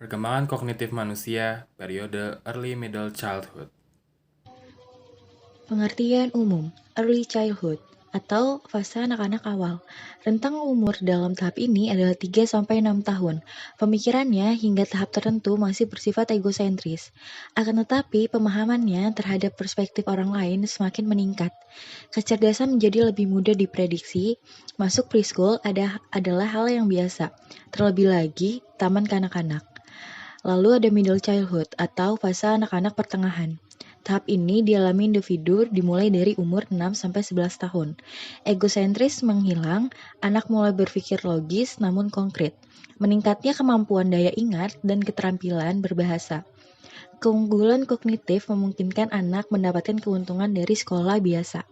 Perkembangan kognitif manusia, periode early middle childhood. Pengertian umum, early childhood, atau fase anak-anak awal. Rentang umur dalam tahap ini adalah 3-6 tahun. Pemikirannya hingga tahap tertentu masih bersifat egosentris. Akan tetapi, pemahamannya terhadap perspektif orang lain semakin meningkat. Kecerdasan menjadi lebih mudah diprediksi. Masuk preschool adalah hal yang biasa. Terlebih lagi, taman kanak-kanak. Lalu ada middle childhood atau fase anak-anak pertengahan. Tahap ini dialami individu dimulai dari umur 6-11 tahun. Egosentris menghilang, anak mulai berpikir logis namun konkret. Meningkatnya kemampuan daya ingat dan keterampilan berbahasa. Keunggulan kognitif memungkinkan anak mendapatkan keuntungan dari sekolah biasa.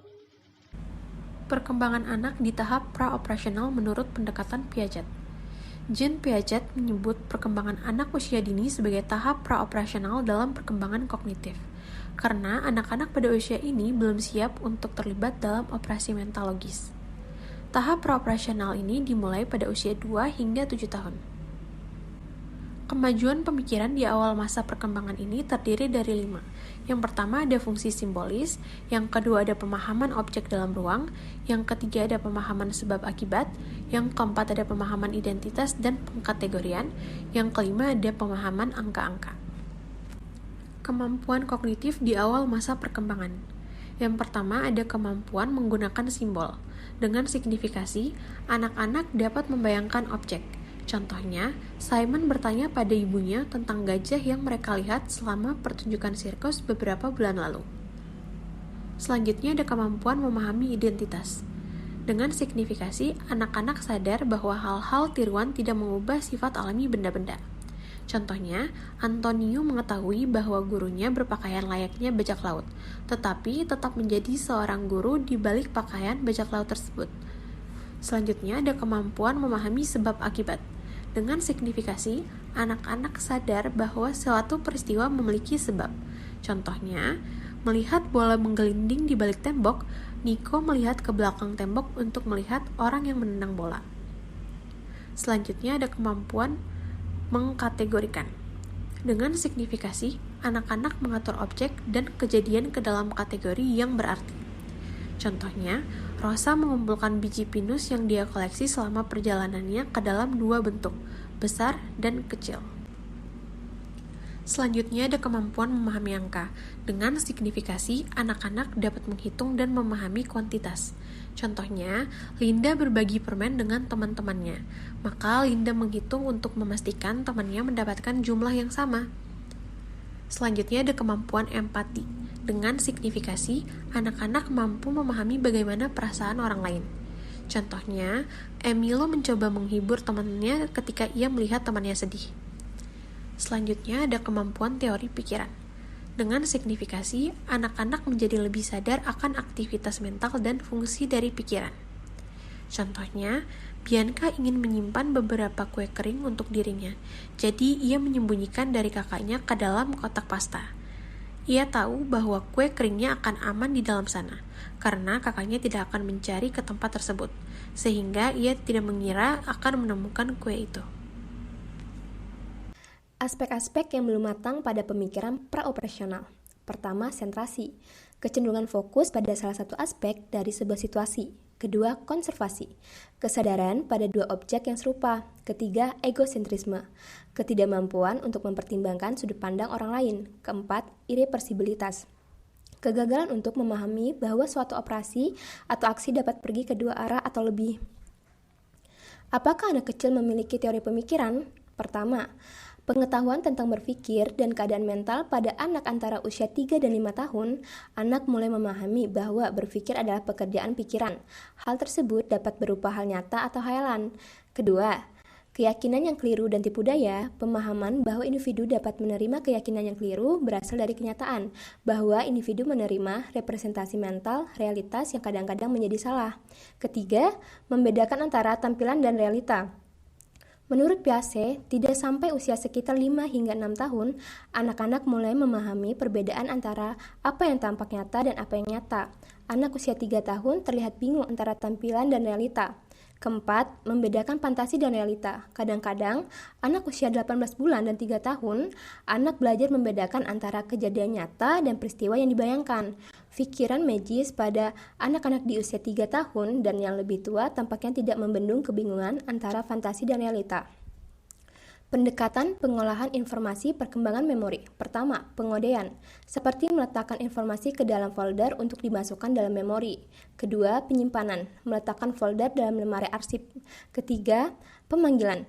Perkembangan anak di tahap pra-operasional menurut pendekatan Piaget. Jean Piaget menyebut perkembangan anak usia dini sebagai tahap pra-operasional dalam perkembangan kognitif, karena anak-anak pada usia ini belum siap untuk terlibat dalam operasi mental logis. Tahap pra-operasional ini dimulai pada usia 2 hingga 7 tahun. Kemajuan pemikiran di awal masa perkembangan ini terdiri dari 5. Yang pertama ada fungsi simbolis, yang kedua ada pemahaman objek dalam ruang, yang ketiga ada pemahaman sebab akibat, yang keempat ada pemahaman identitas dan pengkategorian, yang kelima ada pemahaman angka-angka. Kemampuan kognitif di awal masa perkembangan. Yang pertama ada kemampuan menggunakan simbol. Dengan signifikasi, anak-anak dapat membayangkan objek. Contohnya, Simon bertanya pada ibunya tentang gajah yang mereka lihat selama pertunjukan sirkus beberapa bulan lalu. Selanjutnya ada kemampuan memahami identitas. Dengan signifikasi, anak-anak sadar bahwa hal-hal tiruan tidak mengubah sifat alami benda-benda. Contohnya, Antonio mengetahui bahwa gurunya berpakaian layaknya bajak laut, tetapi tetap menjadi seorang guru di balik pakaian bajak laut tersebut. Selanjutnya ada kemampuan memahami sebab akibat. Dengan signifikasi, anak-anak sadar bahwa suatu peristiwa memiliki sebab. Contohnya, melihat bola menggelinding di balik tembok, Nico melihat ke belakang tembok untuk melihat orang yang menendang bola. Selanjutnya ada kemampuan mengkategorikan. Dengan signifikasi, anak-anak mengatur objek dan kejadian ke dalam kategori yang berarti. Contohnya, Rosa mengumpulkan biji pinus yang dia koleksi selama perjalanannya ke dalam 2 bentuk, besar dan kecil. Selanjutnya ada kemampuan memahami angka. Dengan signifikasi, anak-anak dapat menghitung dan memahami kuantitas. Contohnya, Linda berbagi permen dengan teman-temannya. Maka Linda menghitung untuk memastikan temannya mendapatkan jumlah yang sama. Selanjutnya ada kemampuan empati. Dengan signifikasi, anak-anak mampu memahami bagaimana perasaan orang lain. Contohnya, Emilo mencoba menghibur temannya ketika ia melihat temannya sedih. Selanjutnya ada kemampuan teori pikiran. Dengan signifikasi, anak-anak menjadi lebih sadar akan aktivitas mental dan fungsi dari pikiran. Contohnya, Bianca ingin menyimpan beberapa kue kering untuk dirinya, jadi ia menyembunyikan dari kakaknya ke dalam kotak pasta. Ia tahu bahwa kue keringnya akan aman di dalam sana, karena kakaknya tidak akan mencari ke tempat tersebut, sehingga ia tidak mengira akan menemukan kue itu. Aspek-aspek yang belum matang pada pemikiran praoperasional. Pertama, sentrasi. Kecenderungan fokus pada salah satu aspek dari sebuah situasi. Kedua, konservasi. Kesadaran pada 2 objek yang serupa. Ketiga, egosentrisme. Ketidakmampuan untuk mempertimbangkan sudut pandang orang lain. Keempat, irreversibilitas. Kegagalan untuk memahami bahwa suatu operasi atau aksi dapat pergi ke 2 arah atau lebih. Apakah anak kecil memiliki teori pemikiran? Pertama, pengetahuan tentang berpikir dan keadaan mental pada anak antara usia 3 dan 5 tahun, anak mulai memahami bahwa berpikir adalah pekerjaan pikiran. Hal tersebut dapat berupa hal nyata atau hayalan. Kedua, keyakinan yang keliru dan tipu daya, pemahaman bahwa individu dapat menerima keyakinan yang keliru berasal dari kenyataan, bahwa individu menerima representasi mental, realitas yang kadang-kadang menjadi salah. Ketiga, membedakan antara tampilan dan realita. Menurut Piaget, tidak sampai usia sekitar 5 hingga 6 tahun, anak-anak mulai memahami perbedaan antara apa yang tampak nyata dan apa yang nyata. Anak usia 3 tahun terlihat bingung antara tampilan dan realita. Keempat, membedakan fantasi dan realita. Kadang-kadang, anak usia 18 bulan dan 3 tahun, anak belajar membedakan antara kejadian nyata dan peristiwa yang dibayangkan. Pikiran magis pada anak-anak di usia 3 tahun dan yang lebih tua tampaknya tidak membendung kebingungan antara fantasi dan realita. Pendekatan pengolahan informasi perkembangan memori. Pertama, pengodean, seperti meletakkan informasi ke dalam folder untuk dimasukkan dalam memori. Kedua, penyimpanan, meletakkan folder dalam lemari arsip. Ketiga, pemanggilan.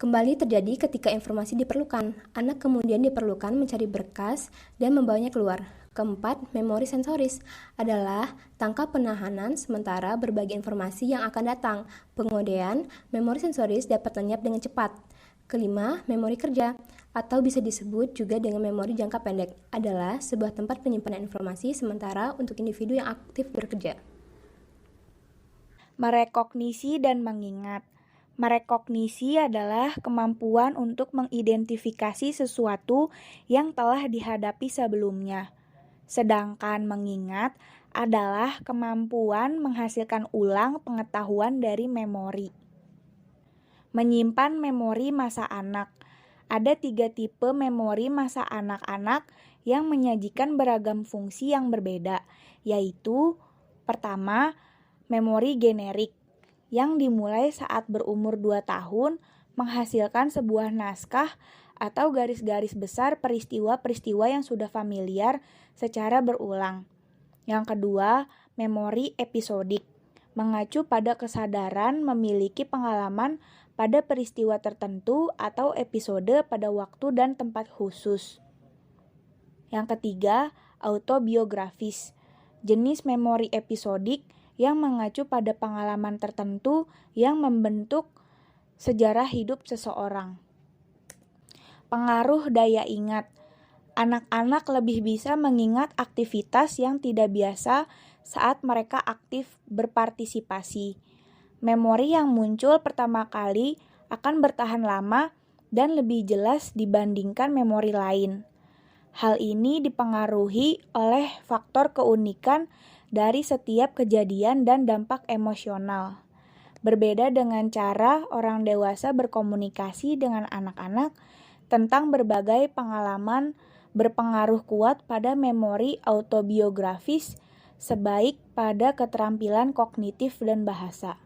Kembali terjadi ketika informasi diperlukan. Anak kemudian diperlukan mencari berkas dan membawanya keluar. Keempat, memori sensoris adalah tangkap penahanan sementara berbagi informasi yang akan datang. Pengodean, memori sensoris dapat lenyap dengan cepat. Kelima, memori kerja, atau bisa disebut juga dengan memori jangka pendek, adalah sebuah tempat penyimpanan informasi sementara untuk individu yang aktif bekerja. Merekognisi dan mengingat. Merekognisi adalah kemampuan untuk mengidentifikasi sesuatu yang telah dihadapi sebelumnya. Sedangkan mengingat adalah kemampuan menghasilkan ulang pengetahuan dari memori. Menyimpan memori masa anak. Ada 3 tipe memori masa anak-anak yang menyajikan beragam fungsi yang berbeda, yaitu pertama, memori generik, yang dimulai saat berumur 2 tahun, menghasilkan sebuah naskah atau garis-garis besar peristiwa-peristiwa yang sudah familiar secara berulang. Yang kedua, memori episodik, mengacu pada kesadaran memiliki pengalaman pada peristiwa tertentu atau episode pada waktu dan tempat khusus. Yang ketiga, autobiografis, jenis memori episodik yang mengacu pada pengalaman tertentu yang membentuk sejarah hidup seseorang. Pengaruh daya ingat. Anak-anak lebih bisa mengingat aktivitas yang tidak biasa saat mereka aktif berpartisipasi. Memori yang muncul pertama kali akan bertahan lama dan lebih jelas dibandingkan memori lain. Hal ini dipengaruhi oleh faktor keunikan dari setiap kejadian dan dampak emosional. Berbeda dengan cara orang dewasa berkomunikasi dengan anak-anak tentang berbagai pengalaman berpengaruh kuat pada memori autobiografis sebaik pada keterampilan kognitif dan bahasa.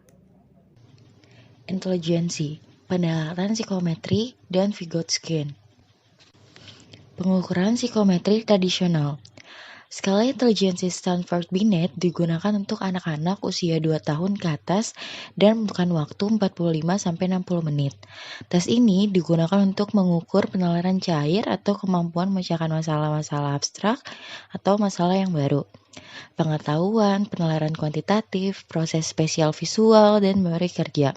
Intelijensi, pendekatan psikometri, dan Vygotsky. Pengukuran psikometri tradisional. Skala intelijensi Stanford-Binet digunakan untuk anak-anak usia 2 tahun ke atas dan membutuhkan waktu 45-60 menit. Tes ini digunakan untuk mengukur penalaran cair atau kemampuan memecahkan masalah-masalah abstrak atau masalah yang baru. Pengetahuan, penalaran kuantitatif, proses spesial visual, dan memori kerja.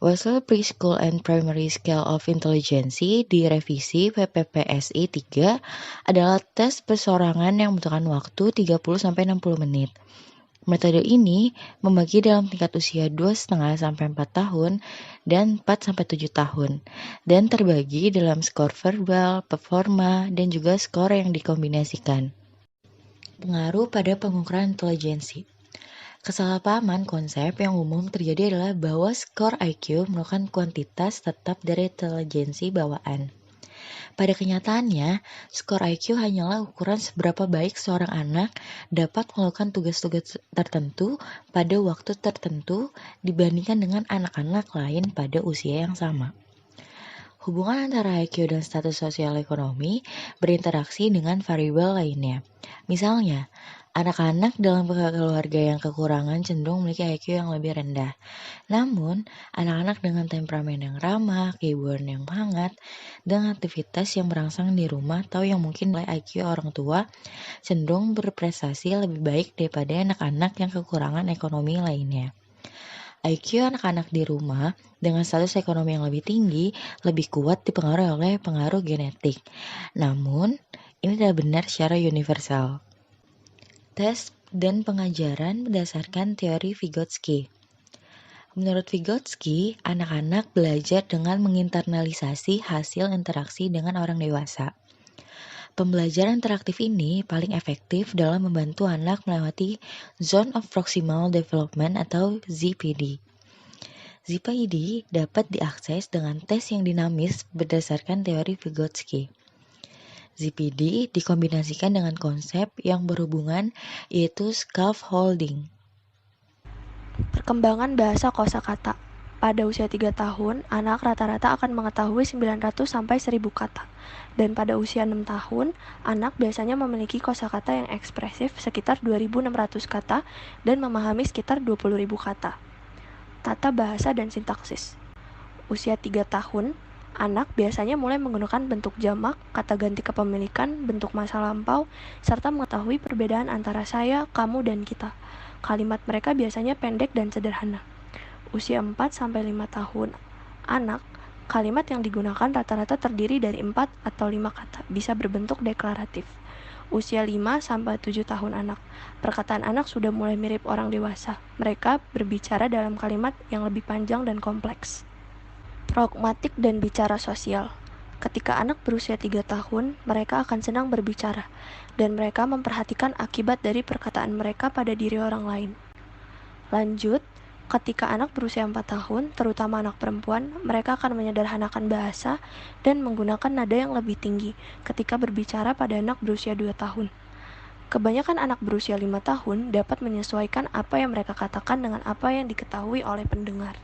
Wesel Preschool and Primary Scale of Intelligence direvisi PPPSI 3 adalah tes persorangan yang membutuhkan waktu 30-60 menit. Metode ini membagi dalam tingkat usia 2,5-4 tahun dan 4-7 tahun, dan terbagi dalam skor verbal, performa, dan juga skor yang dikombinasikan. Pengaruh pada pengukuran intelijensi. Kesalahpahaman konsep yang umum terjadi adalah bahwa skor IQ merupakan kuantitas tetap dari intelijensi bawaan. Pada kenyataannya, skor IQ hanyalah ukuran seberapa baik seorang anak dapat melakukan tugas-tugas tertentu pada waktu tertentu dibandingkan dengan anak-anak lain pada usia yang sama. Hubungan antara IQ dan status sosial ekonomi berinteraksi dengan variabel lainnya. Misalnya, anak-anak dalam keluarga yang kekurangan cenderung memiliki IQ yang lebih rendah. Namun, anak-anak dengan temperamen yang ramah, keibuan yang hangat, dan aktivitas yang merangsang di rumah atau yang mungkin nilai IQ orang tua cenderung berprestasi lebih baik daripada anak-anak yang kekurangan ekonomi lainnya. IQ anak-anak di rumah dengan status ekonomi yang lebih tinggi lebih kuat dipengaruhi oleh pengaruh genetik. Namun, ini tidak benar secara universal. Tes dan pengajaran berdasarkan teori Vygotsky. Menurut Vygotsky, anak-anak belajar dengan menginternalisasi hasil interaksi dengan orang dewasa. Pembelajaran interaktif ini paling efektif dalam membantu anak melewati Zone of Proximal Development atau ZPD. ZPD dapat diakses dengan tes yang dinamis berdasarkan teori Vygotsky. ZPD dikombinasikan dengan konsep yang berhubungan yaitu scaffolding. Perkembangan bahasa kosakata. Pada usia 3 tahun, anak rata-rata akan mengetahui 900 sampai 1000 kata. Dan pada usia 6 tahun, anak biasanya memiliki kosakata yang ekspresif sekitar 2600 kata dan memahami sekitar 20.000 kata. Tata bahasa dan sintaksis. Usia 3 tahun, anak biasanya mulai menggunakan bentuk jamak, kata ganti kepemilikan, bentuk masa lampau, serta mengetahui perbedaan antara saya, kamu, dan kita. Kalimat mereka biasanya pendek dan sederhana. Usia 4-5 tahun anak, kalimat yang digunakan rata-rata terdiri dari 4 atau 5 kata, bisa berbentuk deklaratif. Usia 5-7 tahun anak, perkataan anak sudah mulai mirip orang dewasa. Mereka berbicara dalam kalimat yang lebih panjang dan kompleks. Pragmatik dan bicara sosial. Ketika anak berusia 3 tahun, mereka akan senang berbicara, dan mereka memperhatikan akibat dari perkataan mereka pada diri orang lain. Lanjut, ketika anak berusia 4 tahun, terutama anak perempuan, mereka akan menyederhanakan bahasa dan menggunakan nada yang lebih tinggi ketika berbicara pada anak berusia 2 tahun. Kebanyakan anak berusia 5 tahun dapat menyesuaikan apa yang mereka katakan dengan apa yang diketahui oleh pendengar.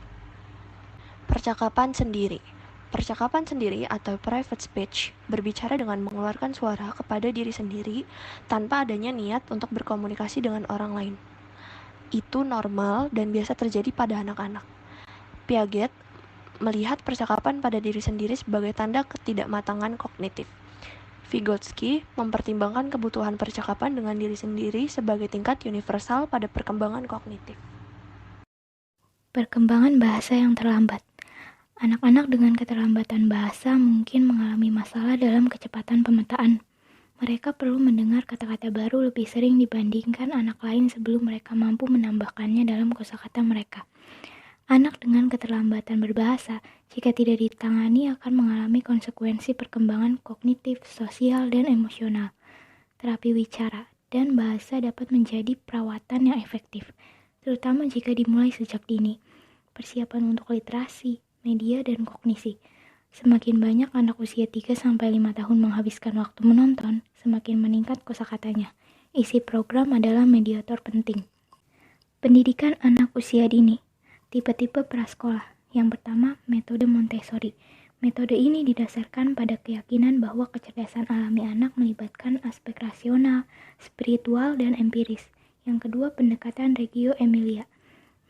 Percakapan sendiri. Percakapan sendiri atau private speech berbicara dengan mengeluarkan suara kepada diri sendiri tanpa adanya niat untuk berkomunikasi dengan orang lain. Itu normal dan biasa terjadi pada anak-anak. Piaget melihat percakapan pada diri sendiri sebagai tanda ketidakmatangan kognitif. Vygotsky mempertimbangkan kebutuhan percakapan dengan diri sendiri sebagai tingkat universal pada perkembangan kognitif. Perkembangan bahasa yang terlambat. Anak-anak dengan keterlambatan bahasa mungkin mengalami masalah dalam kecepatan pemetaan. Mereka perlu mendengar kata-kata baru lebih sering dibandingkan anak lain sebelum mereka mampu menambahkannya dalam kosakata mereka. Anak dengan keterlambatan berbahasa, jika tidak ditangani akan mengalami konsekuensi perkembangan kognitif, sosial, dan emosional. Terapi wicara dan bahasa dapat menjadi perawatan yang efektif, terutama jika dimulai sejak dini. Persiapan untuk literasi, media, dan kognisi. Semakin banyak anak usia 3-5 tahun menghabiskan waktu menonton, semakin meningkat kosakatanya. Isi program adalah mediator penting. Pendidikan anak usia dini. Tipe-tipe prasekolah. Yang pertama, metode Montessori. Metode ini didasarkan pada keyakinan bahwa kecerdasan alami anak melibatkan aspek rasional, spiritual, dan empiris. Yang kedua, pendekatan Reggio Emilia.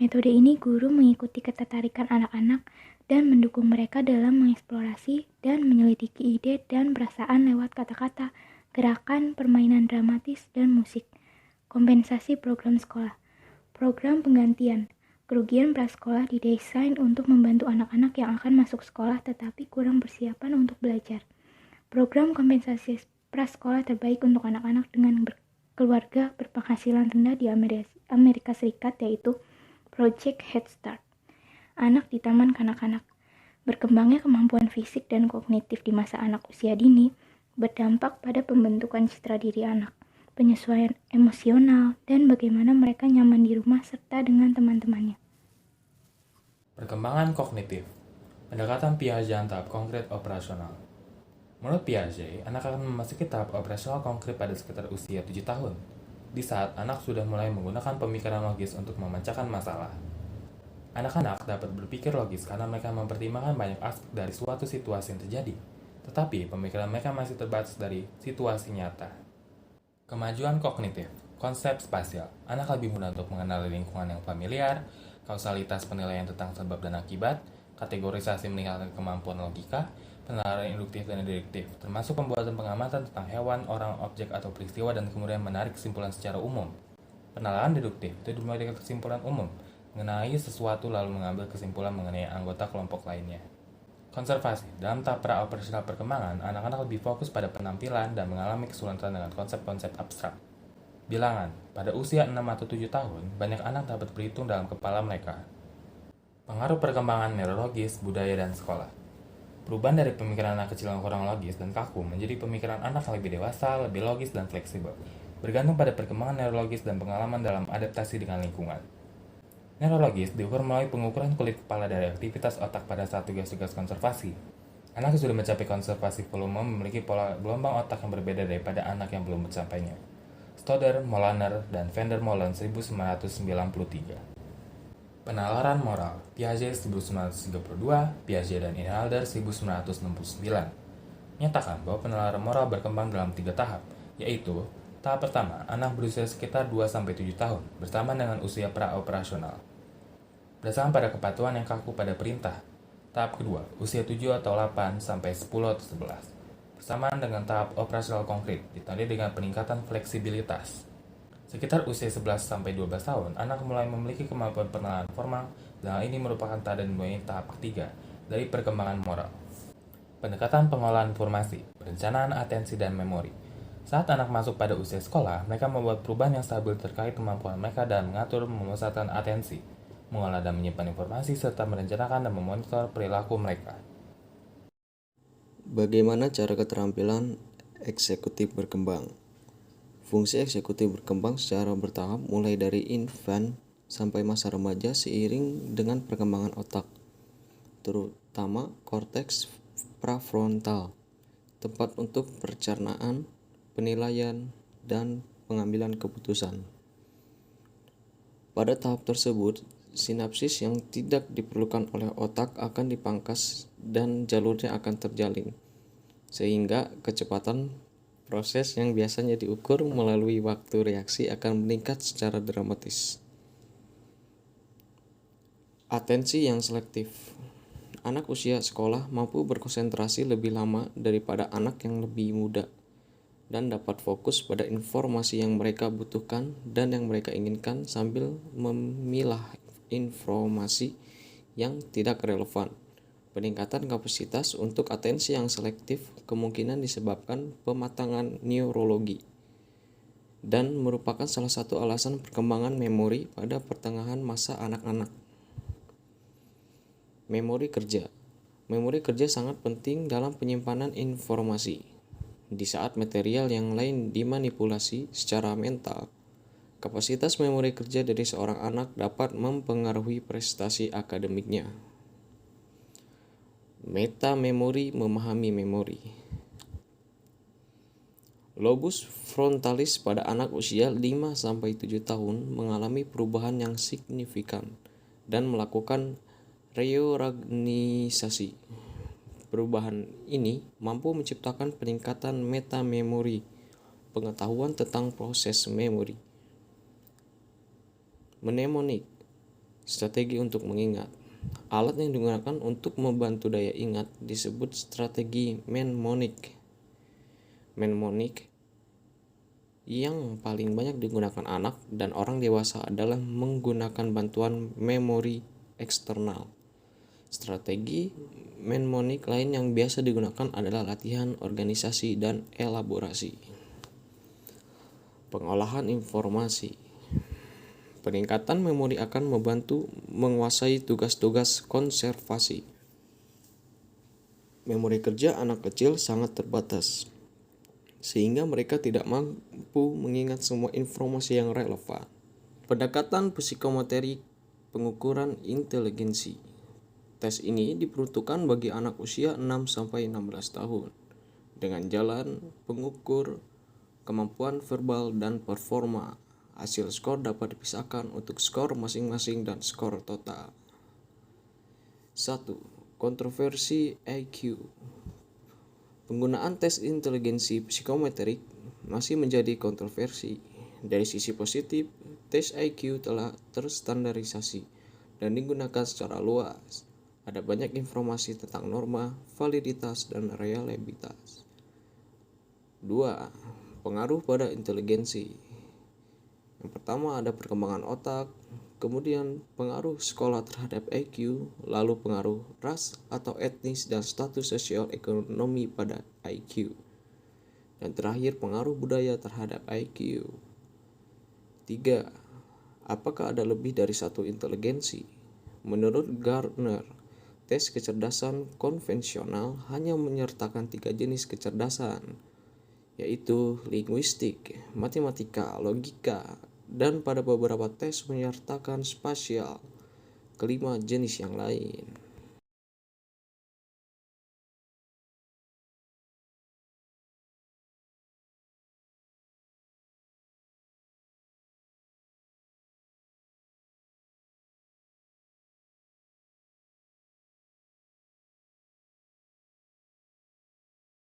Metode ini guru mengikuti ketertarikan anak-anak dan mendukung mereka dalam mengeksplorasi dan menyelidiki ide dan perasaan lewat kata-kata, gerakan, permainan dramatis, dan musik. Kompensasi program sekolah. Program penggantian. Kerugian prasekolah didesain untuk membantu anak-anak yang akan masuk sekolah tetapi kurang persiapan untuk belajar. Program kompensasi prasekolah terbaik untuk anak-anak dengan keluarga berpenghasilan rendah di Amerika Serikat yaitu Project Head Start. Anak di taman kanak-kanak. Berkembangnya kemampuan fisik dan kognitif di masa anak usia dini berdampak pada pembentukan citra diri anak, penyesuaian emosional, dan bagaimana mereka nyaman di rumah serta dengan teman-temannya. Perkembangan kognitif. Pendekatan Piaget tahap konkret operasional. Menurut Piaget, anak akan memasuki tahap operasional konkret pada sekitar usia 7 tahun, di saat anak sudah mulai menggunakan pemikiran logis untuk memecahkan masalah. Anak-anak dapat berpikir logis karena mereka mempertimbangkan banyak aspek dari suatu situasi yang terjadi, tetapi pemikiran mereka masih terbatas dari situasi nyata. Kemajuan kognitif, konsep spasial. Anak lebih mudah untuk mengenali lingkungan yang familiar, kausalitas penilaian tentang sebab dan akibat, kategorisasi meningkatkan kemampuan logika, penalaran induktif dan deduktif, termasuk pembuatan pengamatan tentang hewan, orang, objek, atau peristiwa dan kemudian menarik kesimpulan secara umum. Penalaran deduktif itu dimulai dari kesimpulan umum, mengenai sesuatu lalu mengambil kesimpulan mengenai anggota kelompok lainnya. Konservasi. Dalam tahap pra-operasional perkembangan, anak-anak lebih fokus pada penampilan dan mengalami kesulitan dengan konsep-konsep abstrak. Bilangan. Pada usia 6 atau 7 tahun, banyak anak dapat berhitung dalam kepala mereka. Pengaruh perkembangan neurologis, budaya, dan sekolah. Perubahan dari pemikiran anak kecil yang kurang logis dan kaku menjadi pemikiran anak yang lebih dewasa, lebih logis, dan fleksibel, bergantung pada perkembangan neurologis dan pengalaman dalam adaptasi dengan lingkungan. Neurologis diukur melalui pengukuran kulit kepala dari aktivitas otak pada saat tugas-tugas konservasi. Anak yang sudah mencapai konservasi volume memiliki pola gelombang otak yang berbeda daripada anak yang belum mencapainya. Stoddard, Molaner, dan Van der Molen 1993. Penalaran moral, Piaget 1932, Piaget dan Inalder 1969. Nyatakan bahwa penalaran moral berkembang dalam 3 tahap, yaitu tahap pertama, anak berusia sekitar 2-7 tahun, bersamaan dengan usia praoperasional, berdasarkan pada kepatuhan yang kaku pada perintah. Tahap kedua, usia 7 atau 8 sampai 10 atau 11, bersamaan dengan tahap operasional konkret, ditandai dengan peningkatan fleksibilitas. Sekitar usia 11-12 tahun, anak mulai memiliki kemampuan pengenalan formal, dan hal ini merupakan tanda dimulai tahap ketiga dari perkembangan moral. Pendekatan pengolahan informasi, perencanaan atensi dan memori. Saat anak masuk pada usia sekolah, mereka membuat perubahan yang stabil terkait kemampuan mereka dalam mengatur, memusatkan atensi, mengolah dan menyimpan informasi, serta merencanakan dan memonitor perilaku mereka. Bagaimana cara keterampilan eksekutif berkembang? Fungsi eksekutif berkembang secara bertahap mulai dari infant sampai masa remaja seiring dengan perkembangan otak, terutama korteks prafrontal, tempat untuk pencernaan, penilaian, dan pengambilan keputusan. Pada tahap tersebut, sinapsis yang tidak diperlukan oleh otak akan dipangkas dan jalurnya akan terjalin, sehingga kecepatan proses yang biasanya diukur melalui waktu reaksi akan meningkat secara dramatis. Atensi yang selektif. Anak usia sekolah mampu berkonsentrasi lebih lama daripada anak yang lebih muda dan dapat fokus pada informasi yang mereka butuhkan dan yang mereka inginkan sambil memilah informasi yang tidak relevan. Peningkatan kapasitas untuk atensi yang selektif kemungkinan disebabkan pematangan neurologi dan merupakan salah satu alasan perkembangan memori pada pertengahan masa anak-anak. Memori kerja. Memori kerja sangat penting dalam penyimpanan informasi. Di saat material yang lain dimanipulasi secara mental, kapasitas memori kerja dari seorang anak dapat mempengaruhi prestasi akademiknya. Metamemori, memahami memori. Lobus frontalis pada anak usia 5-7 tahun mengalami perubahan yang signifikan dan melakukan reorganisasi. Perubahan ini mampu menciptakan peningkatan metamemori, pengetahuan tentang proses memori. Mnemonik, strategi untuk mengingat. Alat yang digunakan untuk membantu daya ingat disebut strategi mnemonik. Mnemonik yang paling banyak digunakan anak dan orang dewasa adalah menggunakan bantuan memori eksternal. Strategi mnemonik lain yang biasa digunakan adalah latihan, organisasi, dan elaborasi. Pengolahan informasi. Peningkatan memori akan membantu menguasai tugas-tugas konservasi. Memori kerja anak kecil sangat terbatas, sehingga mereka tidak mampu mengingat semua informasi yang relevan. Pendekatan psikomotorik, pengukuran inteligensi. Tes ini diperuntukkan bagi anak usia 6-16 tahun dengan jalan pengukur kemampuan verbal dan performa. Hasil skor dapat dipisahkan untuk skor masing-masing dan skor total. 1. Kontroversi IQ. Penggunaan tes inteligensi psikometrik masih menjadi kontroversi. Dari sisi positif, tes IQ telah terstandarisasi dan digunakan secara luas. Ada banyak informasi tentang norma, validitas, dan reliabilitas. 2. Pengaruh pada inteligensi. Yang pertama ada perkembangan otak, kemudian pengaruh sekolah terhadap IQ, lalu pengaruh ras atau etnis dan status sosial ekonomi pada IQ. Dan terakhir pengaruh budaya terhadap IQ. 3. Apakah ada lebih dari satu inteligensi? Menurut Gardner, tes kecerdasan konvensional hanya menyertakan 3 jenis kecerdasan, yaitu linguistik, matematika, logika, dan pada beberapa tes menyertakan spasial, kelima jenis yang lain.